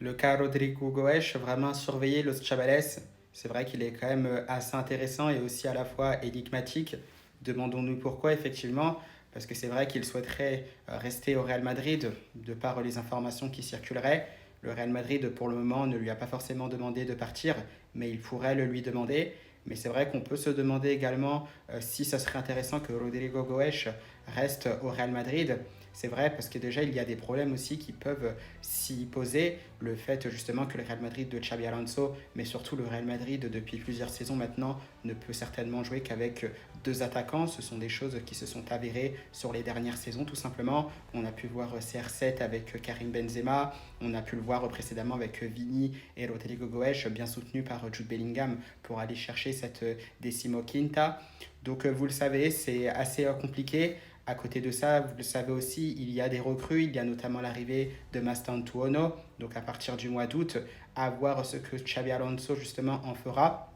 Le cas Rodrigo Goes, vraiment surveiller Los Chavales, c'est vrai qu'il est quand même assez intéressant et aussi à la fois énigmatique. Demandons-nous pourquoi, effectivement, parce que c'est vrai qu'il souhaiterait rester au Real Madrid, de par les informations qui circuleraient. Le Real Madrid, pour le moment, ne lui a pas forcément demandé de partir, mais il pourrait le lui demander. Mais c'est vrai qu'on peut se demander également si ça serait intéressant que Rodrigo Goes reste au Real Madrid. C'est vrai parce que déjà il y a des problèmes aussi qui peuvent s'y poser. Le fait justement que le Real Madrid de Xabi Alonso, mais surtout le Real Madrid depuis plusieurs saisons maintenant, ne peut certainement jouer qu'avec deux attaquants. Ce sont des choses qui se sont avérées sur les dernières saisons tout simplement. On a pu voir CR7 avec Karim Benzema, on a pu le voir précédemment avec Vini et Rodrigo Goes, bien soutenu par Jude Bellingham pour aller chercher cette décimo quinta. Donc vous le savez, c'est assez compliqué. À côté de ça, vous le savez aussi, il y a des recrues, il y a notamment l'arrivée de Mastantuono, donc à partir du mois d'août, à voir ce que Xabi Alonso justement en fera.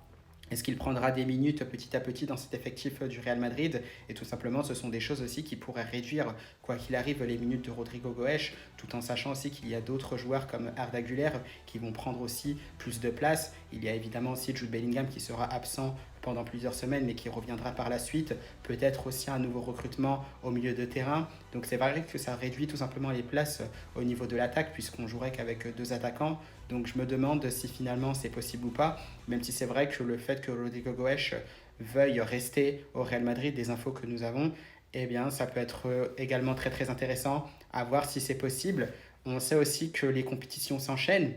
Est-ce qu'il prendra des minutes petit à petit dans cet effectif du Real Madrid? Et tout simplement, ce sont des choses aussi qui pourraient réduire, quoi qu'il arrive, les minutes de Rodrigo Goes, tout en sachant aussi qu'il y a d'autres joueurs comme Arda Güler qui vont prendre aussi plus de place. Il y a évidemment aussi Jude Bellingham qui sera absent pendant plusieurs semaines, mais qui reviendra par la suite. Peut-être aussi un nouveau recrutement au milieu de terrain. Donc c'est vrai que ça réduit tout simplement les places au niveau de l'attaque, puisqu'on jouerait qu'avec deux attaquants. Donc je me demande si finalement c'est possible ou pas, même si c'est vrai que le fait que Rodrigo Goes veuille rester au Real Madrid, des infos que nous avons, eh bien ça peut être également très très intéressant à voir si c'est possible. On sait aussi que les compétitions s'enchaînent.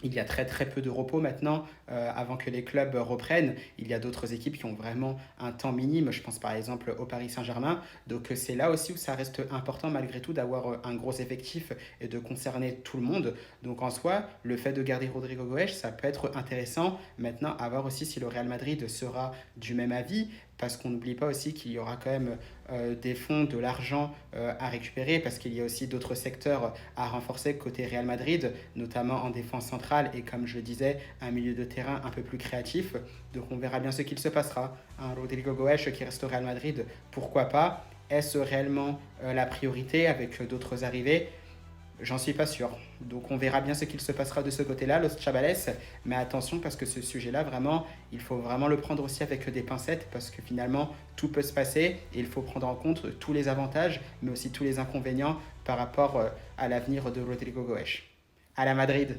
Il y a très très peu de repos maintenant avant que les clubs reprennent. Il y a d'autres équipes qui ont vraiment un temps minime. Je pense par exemple au Paris Saint-Germain. Donc c'est là aussi où ça reste important malgré tout d'avoir un gros effectif et de concerner tout le monde. Donc en soi, le fait de garder Rodrigo Goes, ça peut être intéressant. Maintenant, à voir aussi si le Real Madrid sera du même avis. Parce qu'on n'oublie pas aussi qu'il y aura quand même des fonds, de l'argent à récupérer, parce qu'il y a aussi d'autres secteurs à renforcer côté Real Madrid, notamment en défense centrale et comme je le disais, un milieu de terrain un peu plus créatif. Donc on verra bien ce qu'il se passera. Un Rodrigo Goes qui reste au Real Madrid, pourquoi pas? Est-ce réellement la priorité avec d'autres arrivées? J'en suis pas sûr. Donc on verra bien ce qu'il se passera de ce côté-là, Los Chavales. Mais attention parce que ce sujet-là, vraiment, il faut vraiment le prendre aussi avec des pincettes parce que finalement, tout peut se passer et il faut prendre en compte tous les avantages, mais aussi tous les inconvénients par rapport à l'avenir de Rodrigo Goes. À la Madrid!